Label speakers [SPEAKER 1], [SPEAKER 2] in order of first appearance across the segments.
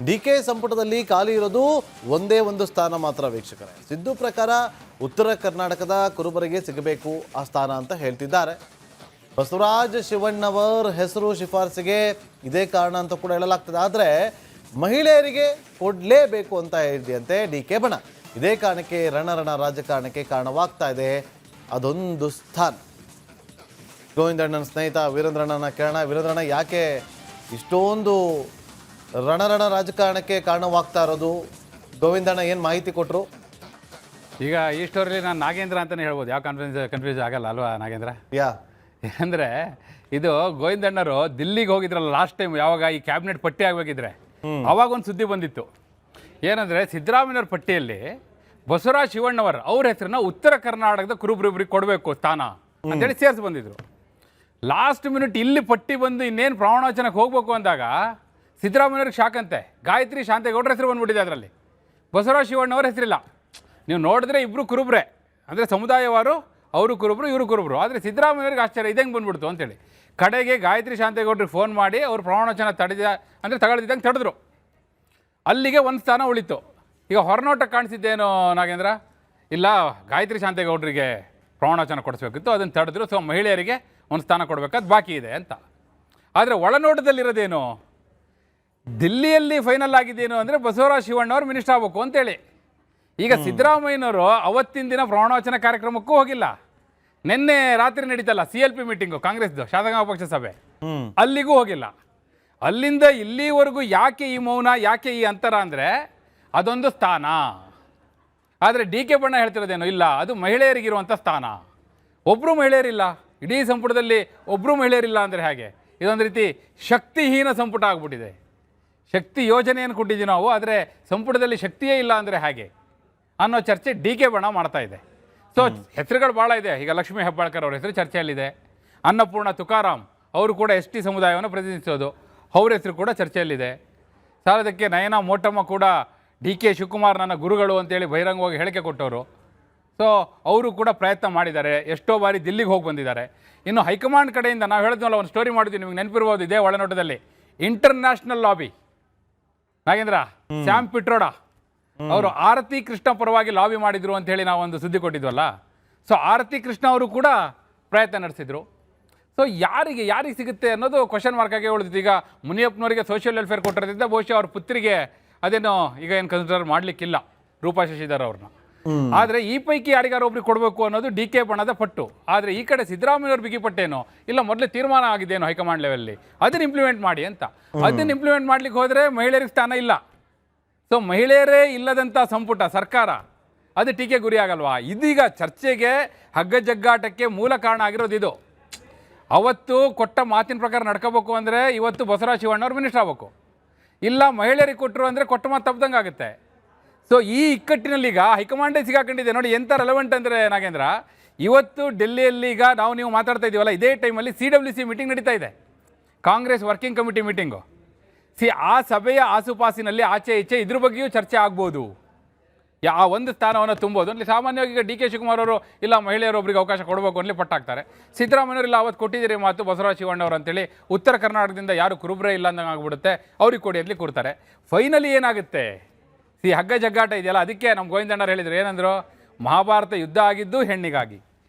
[SPEAKER 1] D K ಸಂಪುಟದಲ್ಲಿ ಖಾಲಿ ಇರೋದು ಒಂದೇ ಒಂದು ಸ್ಥಾನ ಮಾತ್ರ ವೀಕ್ಷಕರೇ. ಸಿದ್ದು ಪ್ರಕಾರ ಉತ್ತರ ಕರ್ನಾಟಕದ ಕುರುಬರಿಗೆ ಸಿಗಬೇಕು ಆ ಸ್ಥಾನ ಅಂತ ಹೇಳ್ತಿದ್ದಾರೆ. ಬಸವರಾಜ ಶಿವಣ್ಣವರ್ ಹೆಸರು ಶಿಫಾರಸಿಗೆ ಇದೇ ಕಾರಣ ಅಂತ ಕೂಡ ಹೇಳಲಾಗ್ತದೆ. ಆದರೆ ಮಹಿಳೆಯರಿಗೆ ಕೊಡಲೇಬೇಕು ಅಂತ ಹೇಳಿದೆಯಂತೆ ಡಿ ಕೆ ಬಣ. ಇದೇ ಕಾರಣಕ್ಕೆ ರಣರಣ ರಾಜಕಾರಣಕ್ಕೆ ಕಾರಣವಾಗ್ತಾ ಇದೆ ಅದೊಂದು ಸ್ಥಾನ. ಗೋವಿಂದಣ್ಣನ ಸ್ನೇಹಿತ ವೀರೇಂದ್ರಣ್ಣನ ಕೇಳೋಣ. ವೀರೇಂದ್ರಣ್ಣ, ಯಾಕೆ ಇಷ್ಟೊಂದು ರಣರಣ ರಾಜಕಾರಣಕ್ಕೆ ಕಾರಣವಾಗ್ತಾ ಇರೋದು? ಗೋವಿಂದಣ್ಣ ಏನು ಮಾಹಿತಿ ಕೊಟ್ಟರು?
[SPEAKER 2] ಈಗ ಈ ಸ್ಟೋರಿಲಿ ನಾನು ನಾಗೇಂದ್ರ ಅಂತಲೇ ಹೇಳ್ಬೋದು. ಯಾವ ಕನ್ಫ್ಯೂಸ್ ಆಗಲ್ಲ ಅಲ್ವಾ ನಾಗೇಂದ್ರ? ಅಂದರೆ ಇದು ಗೋವಿಂದಣ್ಣರು ದಿಲ್ಲಿಗೆ ಹೋಗಿದ್ರಲ್ಲ ಲಾಸ್ಟ್ ಟೈಮ್, ಯಾವಾಗ ಈ ಕ್ಯಾಬಿನೆಟ್ ಪಟ್ಟಿ ಆಗಬೇಕಿದ್ರೆ ಅವಾಗ ಒಂದು ಸುದ್ದಿ ಬಂದಿತ್ತು. ಏನಂದರೆ ಸಿದ್ದರಾಮಯ್ಯವ್ರ ಪಟ್ಟಿಯಲ್ಲಿ ಬಸವರಾಜ ಶಿವಣ್ಣವರ್ ಅವ್ರ ಹೆಸರನ್ನ ಉತ್ತರ ಕರ್ನಾಟಕದ ಕುರುಬರಿಬ್ಬರಿಗೆ ಕೊಡಬೇಕು ಸ್ಥಾನ ಅಂತೇಳಿ ಸೇರಿಸಿ ಬಂದಿದ್ರು. ಲಾಸ್ಟ್ ಮಿನಿಟ್ ಇಲ್ಲಿ ಪಟ್ಟಿ ಬಂದು ಇನ್ನೇನು ಪ್ರಮಾಣವಚನಕ್ಕೆ ಹೋಗ್ಬೇಕು ಅಂದಾಗ ಸಿದ್ದರಾಮಯ್ಯವ್ರಿಗೆ ಶಾಕಂತೆ ಗಾಯತ್ರಿ ಶಾಂತೇಗೌಡರ ಹೆಸರು ಬಂದ್ಬಿಟ್ಟಿದೆ. ಅದರಲ್ಲಿ ಬಸವರಾಜ ಶಿವಣ್ಣವ್ರ ಹೆಸರಿಲ್ಲ. ನೀವು ನೋಡಿದ್ರೆ ಇಬ್ಬರು ಕುರುಬ್ರೆ, ಅಂದರೆ ಸಮುದಾಯವಾರು, ಅವರು ಕುರುಬರು ಇವರು ಕುರುಬರು. ಆದರೆ ಸಿದ್ದರಾಮಯ್ಯವ್ರಿಗೆ ಆಶ್ಚರ್ಯ ಇದಂಗೆ ಬಂದ್ಬಿಡ್ತು ಅಂತೇಳಿ ಕಡೆಗೆ ಗಾಯತ್ರಿ ಶಾಂತೇಗೌಡರಿಗೆ ಫೋನ್ ಮಾಡಿ ಅವ್ರು ಪ್ರಮಾಣವಚನ ತಗೊಳ್ದಿದ್ದಂಗೆ ತಡೆದ್ರು. ಅಲ್ಲಿಗೆ ಒಂದು ಸ್ಥಾನ ಉಳಿತು. ಈಗ ಹೊರನೋಟಕ್ಕೆ ಕಾಣಿಸಿದ್ದೇನೋ ನಾಗೇಂದ್ರ, ಇಲ್ಲ ಗಾಯತ್ರಿ ಶಾಂತೇಗೌಡರಿಗೆ ಪ್ರಮಾಣವಚನ ಕೊಡಿಸ್ಬೇಕಿತ್ತು, ಅದನ್ನು ತಡೆದ್ರು. ಸೊ ಮಹಿಳೆಯರಿಗೆ ಒಂದು ಸ್ಥಾನ ಕೊಡಬೇಕಾದ್ ಬಾಕಿ ಇದೆ ಅಂತ. ಆದರೆ ಒಳನೋಟದಲ್ಲಿರೋದೇನು, ದಿಲ್ಲಿಯಲ್ಲಿ ಫೈನಲ್ ಆಗಿದ್ದೇನು ಅಂದರೆ ಬಸವರಾಜ ಶಿವಣ್ಣವ್ರು ಮಿನಿಸ್ಟರ್ ಆಗಬೇಕು ಅಂತೇಳಿ. ಈಗ ಸಿದ್ದರಾಮಯ್ಯನವರು ಅವತ್ತಿನ ದಿನ ಪ್ರಮಾಣವಚನ ಕಾರ್ಯಕ್ರಮಕ್ಕೂ ಹೋಗಿಲ್ಲ. ನಿನ್ನೆ ರಾತ್ರಿ ನಡೀತಲ್ಲ CLP ಮೀಟಿಂಗು, ಕಾಂಗ್ರೆಸ್ದು ಶಾಸಕಾಂಗ ಪಕ್ಷ ಸಭೆ, ಅಲ್ಲಿಗೂ ಹೋಗಿಲ್ಲ. ಅಲ್ಲಿಂದ ಇಲ್ಲಿವರೆಗೂ ಯಾಕೆ ಈ ಮೌನ, ಯಾಕೆ ಈ ಅಂತರ ಅಂದರೆ ಅದೊಂದು ಸ್ಥಾನ. ಆದರೆ ಡಿ ಕೆ ಬಣ್ಣ ಹೇಳ್ತಿರೋದೇನು, ಇಲ್ಲ ಅದು ಮಹಿಳೆಯರಿಗಿರುವಂಥ ಸ್ಥಾನ. ಒಬ್ಬರು ಮಹಿಳೆಯರಿಲ್ಲ ಇಡೀ ಸಂಪುಟದಲ್ಲಿ, ಒಬ್ಬರು ಮಹಿಳೆಯರಿಲ್ಲ ಅಂದರೆ ಹಾಗೆ ಇದೊಂದು ರೀತಿ ಶಕ್ತಿಹೀನ ಸಂಪುಟ ಆಗ್ಬಿಟ್ಟಿದೆ. ಶಕ್ತಿ ಯೋಜನೆಯನ್ನು ಕೊಟ್ಟಿದ್ದೀವಿ ನಾವು, ಆದರೆ ಸಂಪುಟದಲ್ಲಿ ಶಕ್ತಿಯೇ ಇಲ್ಲ ಅಂದರೆ ಹಾಗೆ ಅನ್ನೋ ಚರ್ಚೆ ಡಿ ಕೆ ಬಣ ಮಾಡ್ತಾ ಇದೆ. ಸೊ ಹೆಸರುಗಳು ಭಾಳ ಇದೆ. ಈಗ ಲಕ್ಷ್ಮೀ ಹೆಬ್ಬಾಳ್ಕರ್ ಅವ್ರ ಹೆಸರು ಚರ್ಚೆಯಲ್ಲಿದೆ. ಅನ್ನಪೂರ್ಣ ತುಕಾರಾಮ್ ಅವರು ಕೂಡ ST ಸಮುದಾಯವನ್ನು ಪ್ರತಿನಿಧಿಸೋದು, ಅವ್ರ ಹೆಸರು ಕೂಡ ಚರ್ಚೆಯಲ್ಲಿದೆ. ಸಾಲದಕ್ಕೆ ನಯನ ಮೋಟಮ್ಮ ಕೂಡ ಡಿ ಕೆ ಶಿವಕುಮಾರ್ ನನ್ನ ಗುರುಗಳು ಅಂತೇಳಿ ಬಹಿರಂಗವಾಗಿ ಹೇಳಿಕೆ ಕೊಟ್ಟವರು. ಸೊ ಅವರು ಕೂಡ ಪ್ರಯತ್ನ ಮಾಡಿದ್ದಾರೆ, ಎಷ್ಟೋ ಬಾರಿ ದಿಲ್ಲಿಗೆ ಹೋಗಿ ಬಂದಿದ್ದಾರೆ. ಇನ್ನು ಹೈಕಮಾಂಡ್ ಕಡೆಯಿಂದ ನಾವು ಹೇಳಿದ್ವಲ್ಲ, ಒಂದು ಸ್ಟೋರಿ ಮಾಡಿದ್ವಿ, ನಿಮಗೆ ನೆನಪಿರ್ಬೋದು, ಇದೇ ಒಳನೋಟದಲ್ಲಿ ಇಂಟರ್ನ್ಯಾಷನಲ್ ಲಾಬಿ ನಾಗೇಂದ್ರ ಸ್ಯಾಮ್ ಪಿಟ್ರೋಡಾ ಅವರು ಆರತಿ ಕೃಷ್ಣ ಪರವಾಗಿ ಲಾಬಿ ಮಾಡಿದ್ರು ಅಂತ ಹೇಳಿ ನಾವೊಂದು ಸುದ್ದಿ ಕೊಟ್ಟಿದ್ವಲ್ಲ. ಸೊ ಆರತಿ ಕೃಷ್ಣ ಅವರು ಕೂಡ ಪ್ರಯತ್ನ ನಡೆಸಿದ್ರು. ಸೊ ಯಾರಿಗೆ ಸಿಗುತ್ತೆ ಅನ್ನೋದು ಕ್ವಶನ್ ಮಾರ್ಕ್ ಆಗಿ ಉಳಿದಿತ್ತು. ಈಗ ಮುನಿಯಪ್ಪನವರಿಗೆ ಸೋಷಿಯಲ್ ವೆಲ್ಫೇರ್ ಕೊಟ್ಟಿರೋದ್ರಿಂದ ಬಹುಶಃ ಅವ್ರ ಪುತ್ರಿಗೆ ಅದೇನೋ ಈಗ ಏನು ಕನ್ಸಿಡರ್ ಮಾಡಲಿಕ್ಕಿಲ್ಲ, ರೂಪಾ ಶಶಿಧರ್ ಅವ್ರನ್ನ. ಆದರೆ ಈ ಪೈಕಿ ಯಾರಿಗಾರು ಒಬ್ರಿಗೆ ಕೊಡಬೇಕು ಅನ್ನೋದು ಡಿ ಕೆ ಬಣದ ಪಟ್ಟು. ಆದರೆ ಈ ಕಡೆ ಸಿದ್ದರಾಮಯ್ಯವ್ರ ಬಿಗಿಪಟ್ಟೇನೋ, ಇಲ್ಲ ಮೊದಲೇ ತೀರ್ಮಾನ ಆಗಿದ್ದೇನೋ ಹೈಕಮಾಂಡ್ ಲೆವೆಲ್ಲಿ, ಅದನ್ನು ಇಂಪ್ಲಿಮೆಂಟ್ ಮಾಡಿ ಅಂತ. ಅದನ್ನು ಇಂಪ್ಲಿಮೆಂಟ್ ಮಾಡ್ಲಿಕ್ಕೆ ಹೋದರೆ ಮಹಿಳೆಯರಿಗೆ ಸ್ಥಾನ ಇಲ್ಲ. ಸೊ ಮಹಿಳೆಯರೇ ಇಲ್ಲದಂಥ ಸಂಪುಟ ಸರ್ಕಾರ, ಅದು ಟೀಕೆ ಗುರಿ ಆಗಲ್ವಾ? ಇದೀಗ ಚರ್ಚೆಗೆ ಹಗ್ಗಜಗ್ಗಾಟಕ್ಕೆ ಮೂಲ ಕಾರಣ ಆಗಿರೋದು ಇದು. ಅವತ್ತು ಕೊಟ್ಟ ಮಾತಿನ ಪ್ರಕಾರ ನಡ್ಕೋಬೇಕು ಅಂದರೆ ಇವತ್ತು ಬಸವರಾಜ ಶಿವಣ್ಣವ್ರು ಮಿನಿಸ್ಟರ್ ಆಗಬೇಕು, ಇಲ್ಲ ಮಹಿಳೆಯರಿಗೆ ಕೊಟ್ಟರು ಅಂದರೆ ಕೊಟ್ಟ ಮಾತು ತಪ್ಪದಂಗೆ ಆಗುತ್ತೆ. ಸೊ ಈ ಇಕ್ಕಟ್ಟಿನಲ್ಲಿ ಈಗ ಹೈಕಮಾಂಡೇ ಸಿಗಾಕೊಂಡಿದೆ ನೋಡಿ. ಎಂಥ ರೆಲೆವೆಂಟ್ ಅಂದರೆ ನಾಗೇಂದ್ರ, ಇವತ್ತು ಡೆಲ್ಲಿಯಲ್ಲಿ ಈಗ ನೀವು ಮಾತಾಡ್ತಾ ಇದ್ದೀವಲ್ಲ, ಇದೇ ಟೈಮಲ್ಲಿ CWC ಮೀಟಿಂಗ್ ನಡೀತಾ ಇದೆ, ಕಾಂಗ್ರೆಸ್ ವರ್ಕಿಂಗ್ ಕಮಿಟಿ ಮೀಟಿಂಗು. ಆ ಸಭೆಯ ಆಸುಪಾಸಿನಲ್ಲಿ ಆಚೆ ಈಚೆ ಇದ್ರ ಬಗ್ಗೆಯೂ ಚರ್ಚೆ ಆಗ್ಬೋದು, ಆ ಒಂದು ಸ್ಥಾನವನ್ನು ತುಂಬೋದು. ಅಲ್ಲಿ ಸಾಮಾನ್ಯವಾಗಿ ಈಗ ಡಿ ಕೆ ಶಿವಕುಮಾರ್ ಅವರು ಇಲ್ಲ ಮಹಿಳೆಯರೊಬ್ಬರಿಗೆ ಅವಕಾಶ ಕೊಡಬೇಕು ಅಲ್ಲಿ ಪಟ್ಟಾಗ್ತಾರೆ. ಸಿದ್ದರಾಮಯ್ಯವರು ಇಲ್ಲ ಅವತ್ತು ಕೊಟ್ಟಿದ್ದೀರಿ ಮಾತು ಬಸವರಾಜ ಶಿವಣ್ಣವ್ರು ಅಂತೇಳಿ, ಉತ್ತರ ಕರ್ನಾಟಕದಿಂದ ಯಾರು ಕುರುಬ್ರೇ ಇಲ್ಲ ಅಂದಂಗೆ ಆಗ್ಬಿಡುತ್ತೆ, ಅವ್ರಿಗೆ ಕೊಡಿ ಅಂತಲಿ ಕೊಡ್ತಾರೆ. ಫೈನಲಿ ಏನಾಗುತ್ತೆ, ಹಗ್ಗ ಜಗ್ಗಾಟ ಇದೆಯಲ್ಲ, ಅದಕ್ಕೆ ನಮ್ಮ ಗೋವಿಂದಣ್ಣರು ಹೇಳಿದರು ಏನಂದರು, ಮಹಾಭಾರತ ಯುದ್ಧ ಆಗಿದ್ದು ಹೆಣ್ಣಿಗಾಗಿ,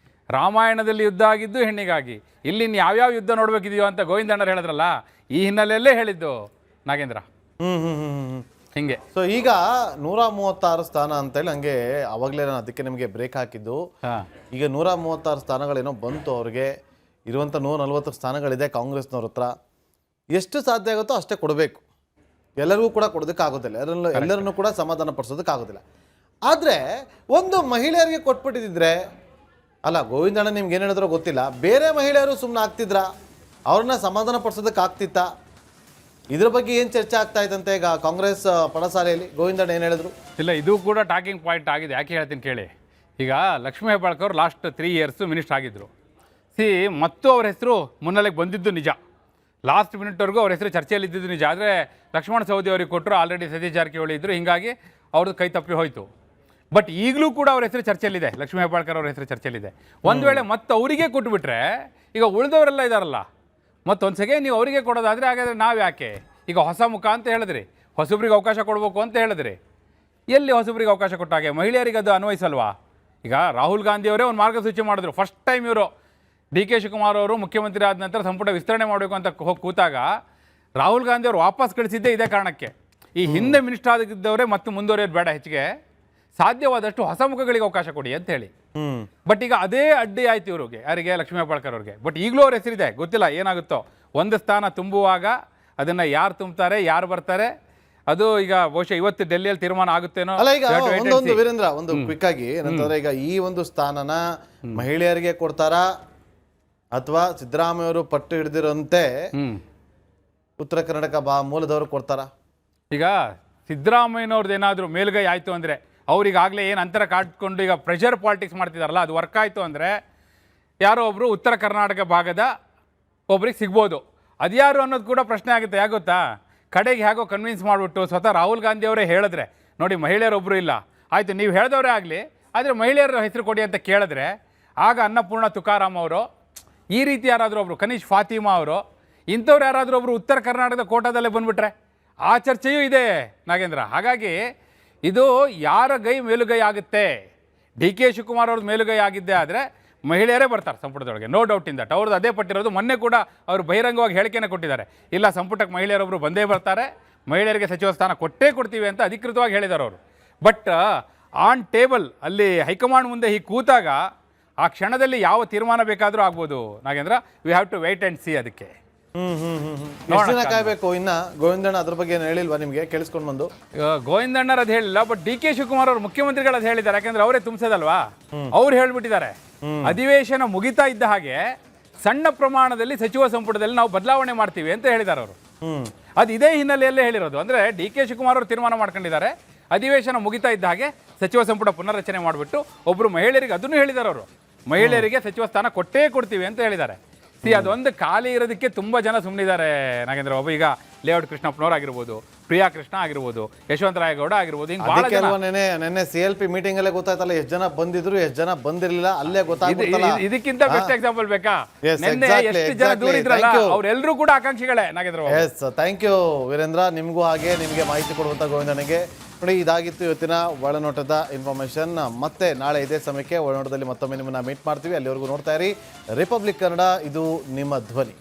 [SPEAKER 2] ರಾಮಾಯಣದಲ್ಲಿ ಯುದ್ಧ ಆಗಿದ್ದು ಹೆಣ್ಣಿಗಾಗಿ, ಇಲ್ಲಿ ಯಾವ್ಯಾವ ಯುದ್ಧ ನೋಡ್ಬೇಕಿದೆಯೋ ಅಂತ ಗೋವಿಂದಣ್ಣರು ಹೇಳಿದ್ರಲ್ಲ, ಈ ಹಿನ್ನೆಲೆಯಲ್ಲೇ ಹೇಳಿದ್ದು ನಾಗೇಂದ್ರ. ಹಿಂಗೆ.
[SPEAKER 1] ಸೊ ಈಗ 136 ಸ್ಥಾನ ಅಂತೇಳಿ ಹಂಗೆ ಅವಾಗಲೇ ನಾನು ಅದಕ್ಕೆ ನಿಮಗೆ ಬ್ರೇಕ್ ಹಾಕಿದ್ದು. ಈಗ 136 ಸ್ಥಾನಗಳೇನೋ ಬಂತು ಅವ್ರಿಗೆ. ಇರುವಂಥ 140 ಸ್ಥಾನಗಳಿದೆ ಕಾಂಗ್ರೆಸ್ನವ್ರ ಹತ್ರ. ಎಷ್ಟು ಸಾಧ್ಯ ಆಗುತ್ತೋ ಅಷ್ಟೇ ಕೊಡಬೇಕು. ಎಲ್ಲರಿಗೂ ಕೂಡ ಕೊಡೋದಕ್ಕಾಗೋದಿಲ್ಲ, ಎಲ್ಲರನ್ನೂ ಕೂಡ ಸಮಾಧಾನ ಪಡಿಸೋದಕ್ಕಾಗೋದಿಲ್ಲ. ಆದರೆ ಒಂದು ಮಹಿಳೆಯರಿಗೆ ಕೊಟ್ಬಿಟ್ಟಿದ್ರೆ, ಅಲ್ಲ ಗೋವಿಂದಣ್ಣ ನಿಮ್ಗೆ ಏನು ಹೇಳಿದ್ರೋ ಗೊತ್ತಿಲ್ಲ, ಬೇರೆ ಮಹಿಳೆಯರು ಸುಮ್ಮನೆ ಆಗ್ತಿದ್ರ, ಅವ್ರನ್ನ ಸಮಾಧಾನ ಪಡಿಸೋದಕ್ಕೆ ಆಗ್ತಿತ್ತಾ? ಇದ್ರ ಬಗ್ಗೆ ಏನು ಚರ್ಚೆ ಆಗ್ತಾ ಇತ್ತಂತೆ ಈಗ ಕಾಂಗ್ರೆಸ್ ಪಡಸಾಲೆಯಲ್ಲಿ? ಗೋವಿಂದಣ್ಣ ಏನು ಹೇಳಿದ್ರು?
[SPEAKER 2] ಇಲ್ಲ, ಇದು ಕೂಡ ಟಾಕಿಂಗ್ ಪಾಯಿಂಟ್ ಆಗಿದೆ. ಯಾಕೆ ಹೇಳ್ತೀನಿ ಕೇಳಿ. ಈಗ Lakshmi Hebbalkar last 3 years minister ಆಗಿದ್ದರು. ಮತ್ತು ಅವ್ರ ಹೆಸರು ಮುನ್ನೆಲೆಗೆ ಬಂದಿದ್ದು ನಿಜ, ಲಾಸ್ಟ್ ಮಿನಿಟ್ವರೆಗೂ ಅವ್ರ ಹೆಸರು ಚರ್ಚೆಯಲ್ಲಿ ಇದ್ದಿದ್ದು ನಿಜ. ಆದರೆ ಲಕ್ಷ್ಮಣ ಸವದಿ ಅವ್ರಿಗೆ ಕೊಟ್ಟರು, ಆಲ್ರೆಡಿ ಸತೀಶ್ ಜಾರಕಿಹೊಳಿ ಇದ್ದರು, ಹೀಗಾಗಿ ಅವ್ರದ್ದು ಕೈ ತಪ್ಪಿ ಹೋಯಿತು. ಬಟ್ ಈಗಲೂ ಕೂಡ ಅವ್ರ ಹೆಸರು ಚರ್ಚೆಯಲ್ಲಿದೆ, ಲಕ್ಷ್ಮೀ ಹೆಬ್ಬಾಳ್ಕರ್ ಅವ್ರ ಹೆಸರು ಚರ್ಚೆಯಲ್ಲಿದೆ. ಒಂದು ವೇಳೆ ಮತ್ತೆ ಅವರಿಗೆ ಕೊಟ್ಟುಬಿಟ್ರೆ, ಈಗ ಉಳಿದವರೆಲ್ಲ ಇದ್ದಾರಲ್ಲ, ಮತ್ತೊಂದು ಸೆಕೆಂಡ್ ನೀವು ಅವರಿಗೆ ಕೊಡೋದಾದರೆ ಹಾಗಾದರೆ ನಾವು ಯಾಕೆ? ಈಗ ಹೊಸ ಮುಖ ಅಂತ ಹೇಳಿದ್ರಿ, ಹೊಸಬ್ರಿಗೆ ಅವಕಾಶ ಕೊಡಬೇಕು ಅಂತ ಹೇಳಿದ್ರಿ. ಎಲ್ಲಿ ಹೊಸಬ್ರಿಗೆ ಅವಕಾಶ ಕೊಟ್ಟಾಗೆ ಮಹಿಳೆಯರಿಗೆ ಅದು ಅನ್ವಯಿಸಲ್ವಾ? ಈಗ ರಾಹುಲ್ ಗಾಂಧಿಯವರೇ ಒಂದು ಮಾರ್ಗಸೂಚಿ ಮಾಡಿದ್ರು. ಫಸ್ಟ್ ಟೈಮ್ ಇವರು ಡಿ ಕೆ ಶಿವಕುಮಾರ್ ಅವರು ಮುಖ್ಯಮಂತ್ರಿ ಆದ ನಂತರ ಸಂಪುಟ ವಿಸ್ತರಣೆ ಮಾಡಬೇಕು ಅಂತ ಹೋಗಿ ಕೂತಾಗ ರಾಹುಲ್ ಗಾಂಧಿ ಅವರು ವಾಪಸ್ ಕಳಿಸಿದ್ದೇ ಇದೇ ಕಾರಣಕ್ಕೆ. ಈ ಹಿಂದೆ ಮಿನಿಸ್ಟರ್ ಆಗಿದ್ದವರೇ ಮತ್ತೆ ಮುಂದುವರಿಯೋದು ಬೇಡ, ಹೆಚ್ಚಿಗೆ ಸಾಧ್ಯವಾದಷ್ಟು ಹೊಸ ಮುಖಗಳಿಗೆ ಅವಕಾಶ ಕೊಡಿ ಅಂತ ಹೇಳಿ. ಬಟ್ ಈಗ ಅದೇ ಅಡ್ಡಿ ಆಯ್ತು ಇವ್ರಿಗೆ, ಯಾರಿಗೆ? ಲಕ್ಷ್ಮೀ ಹೆಬ್ಬಾಳ್ಕರ್ ಅವ್ರಿಗೆ. ಬಟ್ ಈಗಲೂ ಅವ್ರ ಹೆಸರಿದೆ, ಗೊತ್ತಿಲ್ಲ ಏನಾಗುತ್ತೋ. ಒಂದು ಸ್ಥಾನ ತುಂಬುವಾಗ ಅದನ್ನು ಯಾರು ತುಂಬ್ತಾರೆ, ಯಾರು ಬರ್ತಾರೆ, ಅದು ಈಗ ಬಹುಶಃ ಇವತ್ತು ಡೆಲ್ಲಿಯಲ್ಲಿ ತೀರ್ಮಾನ ಆಗುತ್ತೇನೋ.
[SPEAKER 1] ಅಲ್ಲ, ಈಗ ಒಂದೊಂದು ವೀರೇಂದ್ರ, ಒಂದು ಕ್ವಿಕ್ ಆಗಿ ಏನಂತಂದ್ರೆ, ಈಗ ಈ ಒಂದು ಸ್ಥಾನನ ಮಹಿಳೆಯರಿಗೆ ಕೊಡ್ತಾರಾ ಅಥವಾ ಸಿದ್ದರಾಮಯ್ಯ ಅವರು ಪಟ್ಟು ಹಿಡಿದಿರೋಂತೆ ಉತ್ತರ ಕರ್ನಾಟಕ ಮೂಲದವರು ಕೊಡ್ತಾರಾ?
[SPEAKER 2] ಈಗ ಸಿದ್ದರಾಮಯ್ಯನವ್ರದ್ದು ಏನಾದರೂ ಮೇಲ್ಗೈ ಆಯಿತು ಅಂದರೆ, ಅವ್ರಿಗಾಗಲೇ ಏನು ಅಂತರ ಕಾಟ್ಕೊಂಡು ಈಗ ಪ್ರೆಷರ್ ಪಾಲಿಟಿಕ್ಸ್ ಮಾಡ್ತಿದಾರಲ್ಲ, ಅದು ವರ್ಕ್ ಆಯಿತು ಅಂದರೆ ಯಾರೋ ಒಬ್ಬರು ಉತ್ತರ ಕರ್ನಾಟಕ ಭಾಗದ ಒಬ್ರಿಗೆ ಸಿಗ್ಬೋದು. ಅದ್ಯಾರು ಅನ್ನೋದು ಕೂಡ ಪ್ರಶ್ನೆ ಆಗುತ್ತೆ. ಯಾಕೆ ಗೊತ್ತಾ? ಕಡೆಗೆ ಹೇಗೋ ಕನ್ವಿನ್ಸ್ ಮಾಡಿಬಿಟ್ಟು ಸ್ವತಃ ರಾಹುಲ್ ಗಾಂಧಿ ಅವರೇ ಹೇಳಿದ್ರೆ, ನೋಡಿ ಮಹಿಳೆಯರೊಬ್ಬರು ಇಲ್ಲ, ಆಯಿತು ನೀವು ಹೇಳಿದವರೇ ಆಗಲಿ, ಆದರೆ ಮಹಿಳೆಯರ ಹೆಸರು ಕೊಡಿ ಅಂತ ಕೇಳಿದ್ರೆ, ಆಗ ಅನ್ನಪೂರ್ಣ ತುಕಾರಾಮ್ ಅವರು, ಈ ರೀತಿ ಯಾರಾದರೂ ಒಬ್ಬರು ಕನೀಶ್ ಫಾತಿಮಾ ಅವರು, ಇಂಥವ್ರು ಯಾರಾದರೂ ಒಬ್ಬರು ಉತ್ತರ ಕರ್ನಾಟಕದ ಕೋಟಾದಲ್ಲೇ ಬಂದುಬಿಟ್ರೆ ಆ ಚರ್ಚೆಯೂ ಇದೆ ನಾಗೇಂದ್ರ. ಹಾಗಾಗಿ ಇದು ಯಾರ ಗೈ ಮೇಲುಗೈ ಆಗುತ್ತೆ? ಡಿ ಕೆ ಶಿವಕುಮಾರ್ ಅವ್ರದ್ದು ಮೇಲುಗೈ ಆಗಿದ್ದೇ ಆದರೆ ಮಹಿಳೆಯರೇ ಬರ್ತಾರೆ ಸಂಪುಟದೊಳಗೆ, ನೋ ಡೌಟ್ ಇನ್ ದಟ್. ಅವ್ರದ್ದು ಅದೇ ಪಟ್ಟಿರೋದು. ಮೊನ್ನೆ ಕೂಡ ಅವರು ಬಹಿರಂಗವಾಗಿ ಹೇಳಿಕೆಯನ್ನು ಕೊಟ್ಟಿದ್ದಾರೆ, ಇಲ್ಲ ಸಂಪುಟಕ್ಕೆ ಮಹಿಳೆಯರೊಬ್ಬರು ಬಂದೇ ಬರ್ತಾರೆ, ಮಹಿಳೆಯರಿಗೆ ಸಚಿವ ಸ್ಥಾನ ಕೊಟ್ಟೇ ಕೊಡ್ತೀವಿ ಅಂತ ಅಧಿಕೃತವಾಗಿ ಹೇಳಿದ್ದಾರೆ ಅವರು. ಬಟ್ ಆನ್ ಟೇಬಲ್ ಅಲ್ಲಿ ಹೈಕಮಾಂಡ್ ಮುಂದೆ ಹೀಗೆ ಕೂತಾಗ ಆ ಕ್ಷಣದಲ್ಲಿ ಯಾವ ತೀರ್ಮಾನ ಬೇಕಾದರೂ ಆಗ್ಬೋದು Nagendra. We have to wait and see. ಅದಕ್ಕೆ
[SPEAKER 1] ಎಷ್ಟು ದಿನ ಕಾಯ್ಬೇಕು? ಇನ್ನ ಗೋವಿಂದಣ್ಣ ಅದ್ರ ಬಗ್ಗೆ ಏನು ಹೇಳಿಲ್ವಾ ನಿಮಗೆ ಕೇಳಿಸ್ಕೊಂಡು ಬಂದು?
[SPEAKER 2] ಗೋವಿಂದಣ್ಣರು ಅದು ಹೇಳಿಲ್ಲ, ಬಟ್ ಡಿ ಕೆ ಶಿವಕುಮಾರ್ ಅವರು ಮುಖ್ಯಮಂತ್ರಿಗಳು ಅದು ಹೇಳಿದ್ದಾರೆ. ಯಾಕಂದ್ರೆ ಅವರೇ ತುಂಬಿಸೋದಲ್ವಾ, ಅವ್ರು ಹೇಳ್ಬಿಟ್ಟಿದ್ದಾರೆ. ಅಧಿವೇಶನ ಮುಗಿತಾ ಇದ್ದ ಹಾಗೆ ಸಣ್ಣ ಪ್ರಮಾಣದಲ್ಲಿ ಸಚಿವ ಸಂಪುಟದಲ್ಲಿ ನಾವು ಬದಲಾವಣೆ ಮಾಡ್ತೀವಿ ಅಂತ ಹೇಳಿದ್ದಾರೆ ಅವರು. ಅದು ಇದೇ ಹಿನ್ನೆಲೆಯಲ್ಲೇ ಹೇಳಿರೋದು. ಅಂದ್ರೆ ಡಿ ಕೆ ಶಿವಕುಮಾರ್ ಅವರು ತೀರ್ಮಾನ ಮಾಡ್ಕೊಂಡಿದ್ದಾರೆ, ಅಧಿವೇಶನ ಮುಗಿತಾ ಇದ್ದ ಹಾಗೆ ಸಚಿವ ಸಂಪುಟ ಪುನರ್ರಚನೆ ಮಾಡಿಬಿಟ್ಟು ಒಬ್ಬರು ಮಹಿಳೆಯರಿಗೆ ಅದನ್ನು ಹೇಳಿದ್ದಾರೆ ಅವರು, ಮಹಿಳೆಯರಿಗೆ ಸಚಿವ ಸ್ಥಾನ ಕೊಟ್ಟೇ ಕೊಡ್ತೀವಿ ಅಂತ ಹೇಳಿದ್ದಾರೆ. ಅದೊಂದು ಖಾಲಿ ಇರೋದಕ್ಕೆ ತುಂಬಾ ಜನ ಸುಮ್ಮನಿದ್ದಾರೆ ನಾಗೇಂದ್ರ ಬಾಬು. ಈಗ ಲೇಔಟ್ ಕೃಷ್ಣಪ್ಪನವ್ರು ಆಗಿರ್ಬೋದು, ಪ್ರಿಯಾ ಕೃಷ್ಣ ಆಗಿರ್ಬೋದು, ಯಶವಂತರಾಯಗೌಡ ಆಗಿರ್ಬೋದು, ಹಿಂಗೆ ಬಹಳ ಜನ.
[SPEAKER 1] ನೆನ್ನೆ CLP ಮೀಟಿಂಗ್ ಅಲ್ಲೇ ಗೊತ್ತಾಯ್ತಲ್ಲ ಎಷ್ಟು ಜನ ಬಂದಿದ್ರು, ಎಷ್ಟು ಜನ ಬಂದಿರಲಿಲ್ಲ, ಅಲ್ಲೇ ಗೊತ್ತಾಗ್ತಲ್ಲ.
[SPEAKER 2] ಇದಕ್ಕಿಂತ ಬೆಸ್ಟ್ ಎಕ್ಸಾಂಪಲ್ ಬೇಕಾ? ನಿನ್ನೆ ಎಷ್ಟು ಜನ ದೂರ ಇದ್ರಲ್ಲ, ಅವರೆಲ್ಲರೂ ಕೂಡ ಆಕಾಂಕ್ಷಿಗಳೇ Nagendra Babu.
[SPEAKER 1] Yes, thank you Veerendra. ನಿಮಗೂ ಹಾಗೆ ನಿಮಗೆ ಮಾಹಿತಿ ಕೊಡುವಂತ ಗೋವಿಂದನಿಗೆ. ನೋಡಿ, ಇದಾಗಿತ್ತು ಇವತ್ತಿನ ಒಳನೋಟದ ಇನ್ಫಾರ್ಮೇಶನ್. ಮತ್ತೆ ನಾಳೆ ಇದೇ ಸಮಯಕ್ಕೆ ಒಳನೋಟದಲ್ಲಿ ಮತ್ತೊಮ್ಮೆ ನಿಮ್ಮನ್ನ ಮೀಟ್ ಮಾಡ್ತೀವಿ. ಅಲ್ಲಿವರೆಗೂ ನೋಡ್ತಾ ಇರಿ ರಿಪಬ್ಲಿಕ್ ಕನ್ನಡ, ಇದು ನಿಮ್ಮ ಧ್ವನಿ.